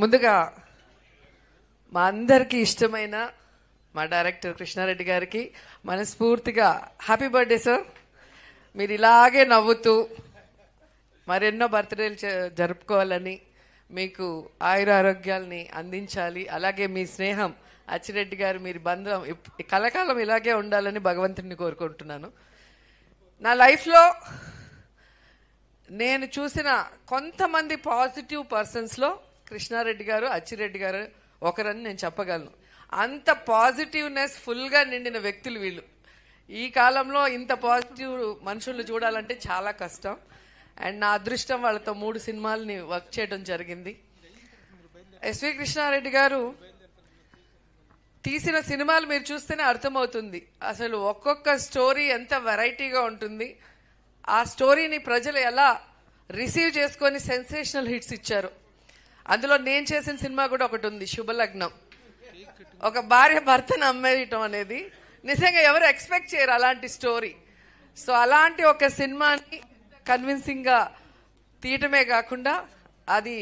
ముందుగా మా అందరికీ ఇష్టమైన మా డైరెక్టర్ కృష్ణారెడ్డి గారికి మనస్ఫూర్తిగా హ్యాపీ బర్త్డే సార్. మీరు ఇలాగే నవ్వుతూ మరెన్నో బర్త్డేలు జరుపుకోవాలని, మీకు ఆయుర ఆరోగ్యాలని అందించాలి. అలాగే మీ స్నేహం అచ్చిరెడ్డి గారు, మీరు బంధం కలకాలం ఇలాగే ఉండాలని భగవంతుడిని కోరుకుంటున్నాను. నా లైఫ్లో నేను చూసిన కొంతమంది పాజిటివ్ పర్సన్స్లో కృష్ణారెడ్డి గారు, అచ్చిరెడ్డి గారు ఒకరని నేను చెప్పగలను. అంత పాజిటివ్నెస్ ఫుల్గా నిండిన వ్యక్తులు వీళ్ళు. ఈ కాలంలో ఇంత పాజిటివ్ మనుషులను చూడాలంటే చాలా కష్టం. అండ్ నా అదృష్టం వాళ్ళతో 3 సినిమాలని వర్క్ చేయడం జరిగింది. ఎస్వి కృష్ణారెడ్డి గారు తీసిన సినిమాలు మీరు చూస్తేనే అర్థమవుతుంది అసలు ఒక్కొక్క స్టోరీ ఎంత వెరైటీగా ఉంటుంది. ఆ స్టోరీని ప్రజలు ఎలా రిసీవ్ చేసుకొని సెన్సేషనల్ హిట్స్ ఇచ్చారు. అందులో నేను చేసిన సినిమా కూడా ఒకటి ఉంది, శుభలగ్నం. ఒక భార్య భర్తను అమ్మేయటం అనేది నిజంగా ఎవరు ఎక్స్పెక్ట్ చేయరు అలాంటి స్టోరీ. సో అలాంటి ఒక సినిమాని కన్విన్సింగ్ గా తీయటమే కాకుండా అది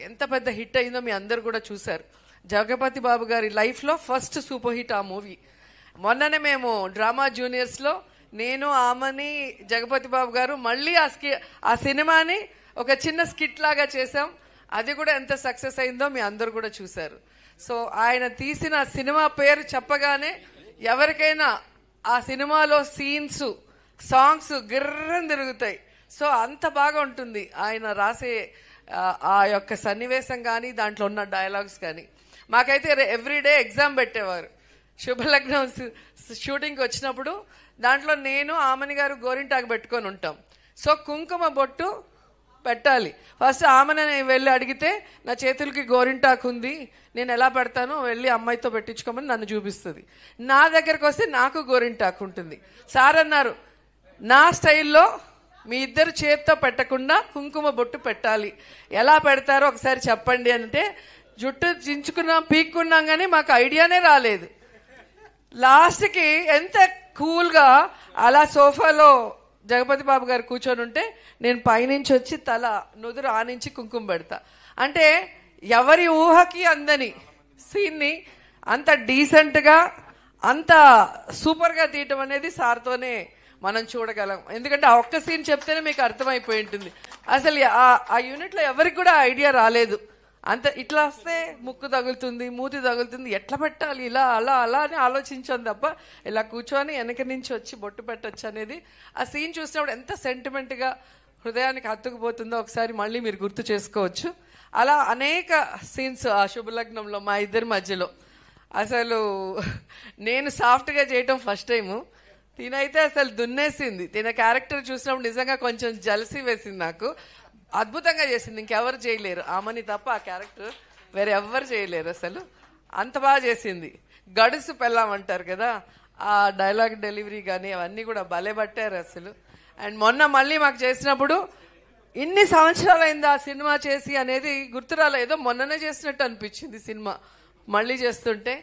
ఎంత పెద్ద హిట్ అయిందో మీ అందరు కూడా చూశారు. జగపతి బాబు గారి లైఫ్ లో ఫస్ట్ సూపర్ హిట్ ఆ మూవీ. మొన్ననే మేము డ్రామా జూనియర్స్ లో నేను, ఆమని, జగపతి బాబు గారు మళ్ళీ ఆ సినిమాని ఒక చిన్న స్కిట్ లాగా చేశాం. అది కూడా ఎంత సక్సెస్ అయిందో మీ అందరు కూడా చూశారు. సో ఆయన తీసిన సినిమా పేరు చెప్పగానే ఎవరికైనా ఆ సినిమాలో సీన్స్, సాంగ్స్ గిర్రం తిరుగుతాయి. సో అంత బాగా ఉంటుంది ఆయన రాసే ఆ యొక్క సన్నివేశం కానీ, దాంట్లో ఉన్న డైలాగ్స్ కానీ. మాకైతే ఎవ్రీడే ఎగ్జామ్ పెట్టేవారు. శుభలగ్నం షూటింగ్కి వచ్చినప్పుడు దాంట్లో నేను, ఆమని గారు గోరింటాకు పెట్టుకొని ఉంటాం. సో కుంకుమ బొట్టు పెట్టాలి. ఫస్ట్ ఆమెను వెళ్ళి అడిగితే నా చేతులకి గోరింటాకు ఉంది, నేను ఎలా పెడతానో వెళ్ళి అమ్మాయితో పెట్టించుకోమని నన్ను చూపిస్తుంది. నా దగ్గరకు వస్తే నాకు గోరింటాకు ఉంటుంది. సార్ అన్నారు, నా స్టైల్లో మీ ఇద్దరు చేత్తో పెట్టకుండా కుంకుమ బొట్టు పెట్టాలి, ఎలా పెడతారో ఒకసారి చెప్పండి అంటే జుట్టు చించుకున్నాం, పీక్కున్నాం, కానీ మాకు ఐడియానే రాలేదు. లాస్ట్కి ఎంత కూల్గా అలా సోఫాలో జగపతి బాబు గారు కూర్చొని ఉంటే నేను పైనుంచి వచ్చి తల నుదురు ఆనించి కుంకుమ పెడతా. అంటే ఎవరి ఊహకి అందని సీన్ని అంత డీసెంట్గా, అంత సూపర్గా తీయటం అనేది సార్తోనే మనం చూడగలం. ఎందుకంటే ఆ ఒక్క సీన్ చెప్తేనే మీకు అర్థమైపోయి ఉంటుంది. అసలు ఆ యూనిట్లో ఎవరికి కూడా ఐడియా రాలేదు. అంత ఇట్లా వస్తే ముక్కు తగులుతుంది, మూతి తగులుతుంది, ఎట్లా పెట్టాలి, ఇలా అలా అలా అని ఆలోచించాను తప్ప ఇలా కూర్చొని వెనక నుంచి వచ్చి బొట్టు పెట్టచ్చు అనేది ఆ సీన్ చూసినప్పుడు ఎంత సెంటిమెంట్గా హృదయానికి హత్తుకుపోతుందో ఒకసారి మళ్ళీ మీరు గుర్తు చేసుకోవచ్చు. అలా అనేక సీన్స్ ఆ శుభలగ్నంలో మా ఇద్దరి మధ్యలో. అసలు నేను సాఫ్ట్గా చేయటం ఫస్ట్ టైము, తినైతే అసలు దున్నేసింది. తిన క్యారెక్టర్ చూసినప్పుడు నిజంగా కొంచెం జలసి వేసింది నాకు. అద్భుతంగా చేసింది, ఇంకెవరు చేయలేరు, ఆమెని తప్ప ఆ క్యారెక్టర్ వేరే ఎవ్వరు చేయలేరు. అసలు అంత బాగా చేసింది. గడుసు పెళ్ళామంటారు కదా, ఆ డైలాగ్ డెలివరీ కానీ అవన్నీ కూడా భలే పట్టారు అసలు. అండ్ మొన్న మళ్ళీ మాకు చేసినప్పుడు ఇన్ని సంవత్సరాలు అయింది ఆ సినిమా చేసి అనేది గుర్తురాలే, ఏదో మొన్ననే చేసినట్టు అనిపించింది సినిమా మళ్ళీ చేస్తుంటే.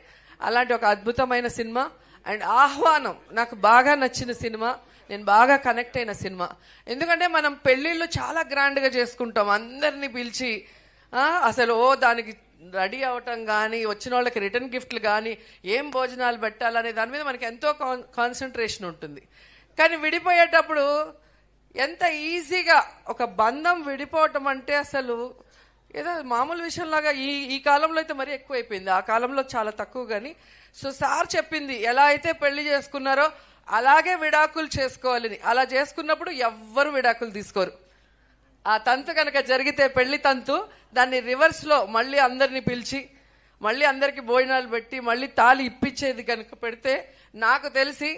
అలాంటి ఒక అద్భుతమైన సినిమా. అండ్ ఆహ్వానం నాకు బాగా నచ్చిన సినిమా, నేను బాగా కనెక్ట్ అయిన సినిమా. ఎందుకంటే మనం పెళ్లిళ్ళు చాలా గ్రాండ్గా చేసుకుంటాం, అందరినీ పిలిచి అసలు దానికి రెడీ అవటం కానీ, వచ్చిన వాళ్ళకి రిటర్న్ గిఫ్ట్లు కానీ, ఏం భోజనాలు పెట్టాలనే దాని మీద మనకి ఎంతో కాన్సన్ట్రేషన్ ఉంటుంది. కానీ విడిపోయేటప్పుడు ఎంత ఈజీగా ఒక బంధం విడిపోవటం అంటే అసలు ఏదో మామూలు విషయంలాగా ఈ కాలంలో అయితే మరీ ఎక్కువైపోయింది, ఆ కాలంలో చాలా తక్కువ. కానీ సో సార్ చెప్పింది ఎలా అయితే పెళ్లి చేసుకున్నారో అలాగే విడాకులు చేసుకోవాలని. అలా చేసుకున్నప్పుడు ఎవ్వరు విడాకులు తీసుకోరు. ఆ తంతు కనుక జరిగితే పెళ్లి తంతు, దాన్ని రివర్స్లో మళ్ళీ అందరినీ పిలిచి మళ్ళీ అందరికి భోజనాలు పెట్టి మళ్ళీ తాళి ఇప్పించేది కనుక పెడితే నాకు తెలిసి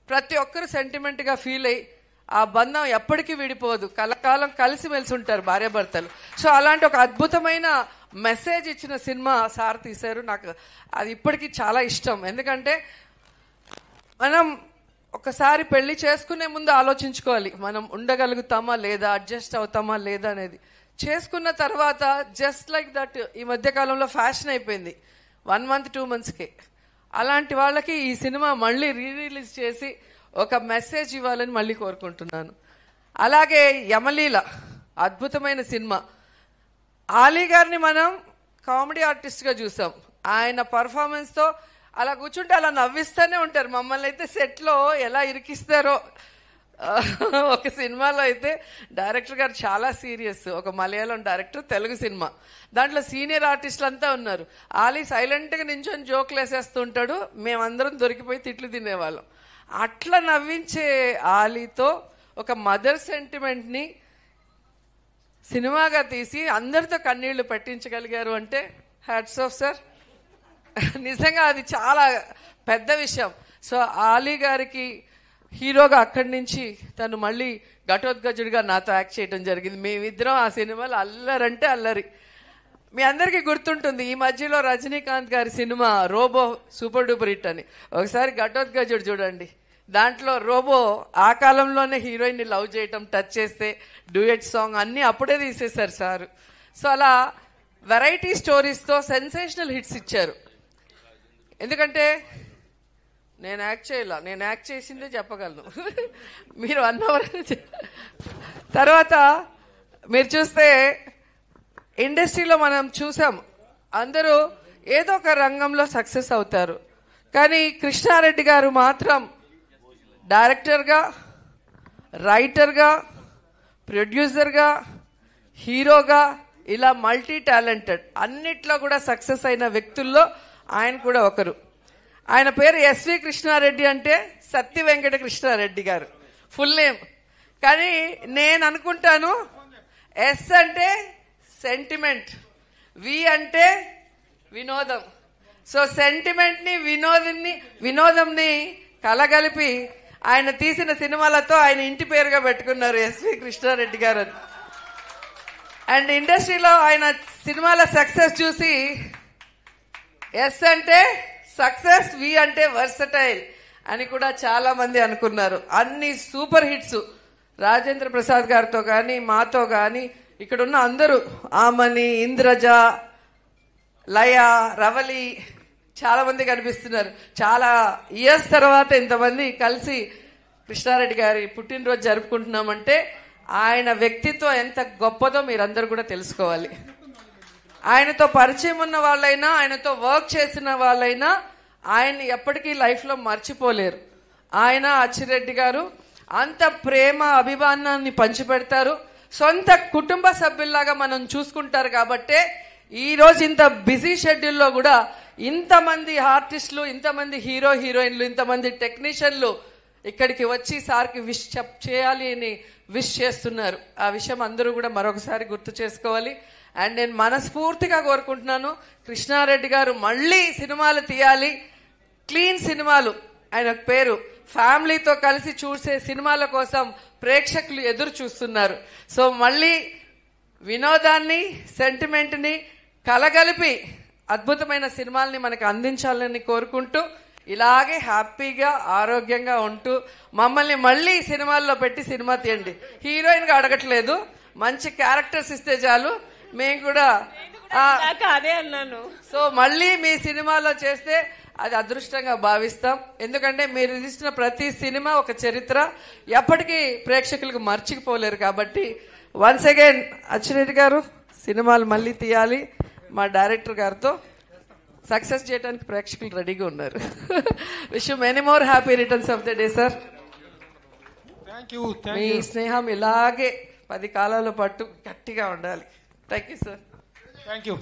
ప్రతి ఒక్కరు సెంటిమెంట్గా ఫీల్ అయ్యి ఆ బంధం ఎప్పటికీ విడిపోదు, కలకాలం కలిసిమెలిసి ఉంటారు భార్యాభర్తలు. సో అలాంటి ఒక అద్భుతమైన మెసేజ్ ఇచ్చిన సినిమా సార్ తీశారు. నాకు అది ఇప్పటికీ చాలా ఇష్టం. ఎందుకంటే మనం ఒకసారి పెళ్లి చేసుకునే ముందు ఆలోచించుకోవాలి, మనం ఉండగలుగుతామా లేదా, అడ్జస్ట్ అవుతామా లేదా అనేది. చేసుకున్న తర్వాత జస్ట్ లైక్ దట్ ఈ మధ్య కాలంలో ఫ్యాషన్ అయిపోయింది 1 month 2 monthsకే. అలాంటి వాళ్ళకి ఈ సినిమా మళ్ళీ రిలీజ్ చేసి ఒక మెసేజ్ ఇవ్వాలని మళ్ళీ కోరుకుంటున్నాను. అలాగే యమలీల అద్భుతమైన సినిమా. ఆలీ గారిని మనం కామెడీ ఆర్టిస్ట్గా చూసాం. ఆయన పర్ఫార్మెన్స్తో అలా కూర్చుంటే అలా నవ్విస్తూనే ఉంటారు. మమ్మల్ని అయితే సెట్లో ఎలా ఇరికిస్తారో. ఒక సినిమాలో అయితే డైరెక్టర్ గారు చాలా సీరియస్, ఒక మలయాళం డైరెక్టర్, తెలుగు సినిమా, దాంట్లో సీనియర్ ఆర్టిస్టులు అంతా ఉన్నారు. ఆలీ సైలెంట్గా నించొని జోకులు వేసేస్తూ ఉంటాడు, మేమందరం దొరికిపోయి తిట్లు తినేవాళ్ళం. అట్లా నవ్వించే ఆలీతో ఒక మదర్ సెంటిమెంట్ని సినిమాగా తీసి అందరితో కన్నీళ్లు పెట్టించగలిగారు అంటే హ్యాట్స్ ఆఫ్ సార్. నిజంగా అది చాలా పెద్ద విషయం. సో ఆలీ గారికి హీరోగా అక్కడి నుంచి తను మళ్ళీ ఘటోత్కచుడిగా నాతో యాక్ట్ చేయడం జరిగింది. మేమిద్దరం ఆ సినిమాలో అల్లరంటే అల్లరి. మీ అందరికీ గుర్తుంటుంది, ఈ మధ్యలో రజనీకాంత్ గారి cinema Robo super duper hit అని. ఒకసారి ఘటోత్కచుడు చూడండి, దాంట్లో రోబో ఆ కాలంలోనే హీరోయిన్ని లవ్ చేయటం, టచ్ చేస్తే డ్యూయట్ సాంగ్ అన్నీ అప్పుడే తీసేశారు సార్. సో అలా వెరైటీ స్టోరీస్తో సెన్సేషనల్ హిట్స్ ఇచ్చారు. ఎందుకంటే నేను యాక్ట్ చేయాల, నేను యాక్ట్ చేసిందే చెప్పగలను. మీరు అన్నవర్ తర్వాత మీరు చూస్తే ఇండస్ట్రీలో మనం చూసాం, అందరూ ఏదో ఒక రంగంలో సక్సెస్ అవుతారు. కానీ కృష్ణారెడ్డి గారు మాత్రం డైరెక్టర్గా, రైటర్గా, ప్రొడ్యూసర్గా, హీరోగా ఇలా మల్టీ టాలెంటెడ్ అన్నిట్లో కూడా సక్సెస్ అయిన వ్యక్తుల్లో ఆయన కూడా ఒకరు. ఆయన పేరు ఎస్వి కృష్ణారెడ్డి అంటే సత్య వెంకట కృష్ణారెడ్డి గారు ఫుల్ నేమ్. కానీ నేను అనుకుంటాను ఎస్ అంటే సెంటిమెంట్, వి అంటే వినోదం. సో సెంటిమెంట్ని వినోదంని కలగలిపి ఆయన తీసిన సినిమాలతో ఆయన ఇంటి పేరుగా పెట్టుకున్నారు ఎస్వి కృష్ణారెడ్డి గారు. అండ్ ఇండస్ట్రీలో ఆయన సినిమాల సక్సెస్ చూసి ఎస్ అంటే సక్సెస్, వి అంటే వర్సటైల్ అని కూడా చాలా మంది అనుకున్నారు. అన్ని సూపర్ హిట్స్ రాజేంద్ర ప్రసాద్ గారితో కానీ మాతో కానీ ఇక్కడున్న అందరూ, ఆమని, ఇంద్రజ, లయ, రవలి చాలా మంది కనిపిస్తున్నారు. చాలా ఇయర్స్ తర్వాత ఇంతమంది కలిసి కృష్ణారెడ్డి గారి పుట్టినరోజు జరుపుకుంటున్నామంటే ఆయన వ్యక్తిత్వం ఎంత గొప్పదో మీరందరూ కూడా తెలుసుకోవాలి. ఆయనతో పరిచయం ఉన్న వాళ్ళైనా, ఆయనతో వర్క్ చేసిన వాళ్ళైనా ఆయన్ని ఎప్పటికీ లైఫ్లో మర్చిపోలేరు. ఆయన అచ్చిరెడ్డి గారు అంత ప్రేమ అభిమానాన్ని పంచిపెడతారు. సొంత కుటుంబ సభ్యుల్లాగా మనం చూసుకుంటారు. కాబట్టే ఈరోజు ఇంత బిజీ షెడ్యూల్లో కూడా ఇంతమంది ఆర్టిస్టులు, ఇంతమంది హీరో హీరోయిన్లు, ఇంతమంది టెక్నీషియన్లు ఇక్కడికి వచ్చి సార్కి విష్ చేయాలి అని విష్ చేస్తున్నారు. ఆ విషయం అందరూ కూడా మరొకసారి గుర్తు చేసుకోవాలి. అండ్ నేను మనస్ఫూర్తిగా కోరుకుంటున్నాను, కృష్ణారెడ్డి గారు మళ్ళీ సినిమాలు తీయాలి, క్లీన్ సినిమాలు. ఆయన పేరు ఫ్యామిలీతో కలిసి చూసే సినిమాల కోసం ప్రేక్షకులు ఎదురు చూస్తున్నారు. సో మళ్ళీ వినోదాన్ని, సెంటిమెంట్ని కలగలిపి అద్భుతమైన సినిమాల్ని మనకు అందించాలని కోరుకుంటూ, ఇలాగే హ్యాపీగా ఆరోగ్యంగా ఉంటూ మమ్మల్ని మళ్ళీ సినిమాల్లో పెట్టి సినిమా తీయండి. హీరోయిన్గా అడగట్లేదు, మంచి క్యారెక్టర్స్ ఇస్తే చాలు, మేము కూడా అదే అన్నాను. సో మళ్ళీ మీ సినిమాలో చేస్తే అది అదృష్టంగా భావిస్తాం. ఎందుకంటే మీరు తీసిన ప్రతి సినిమా ఒక చరిత్ర, ఎప్పటికీ ప్రేక్షకులకు మర్చిపోలేరు. కాబట్టి వన్స్ అగైన్ అచ్చిరెడ్డి గారు సినిమాలు మళ్ళీ తీయాలి, మా డైరెక్టర్ గారితో సక్సెస్ చేయడానికి ప్రేక్షకులు రెడీగా ఉన్నారు. Wish you many more happy returns of the day sir. మీ స్నేహం ఇలాగే 10 కాలాల పాటు గట్టిగా ఉండాలి. Thank you sir. Thank you.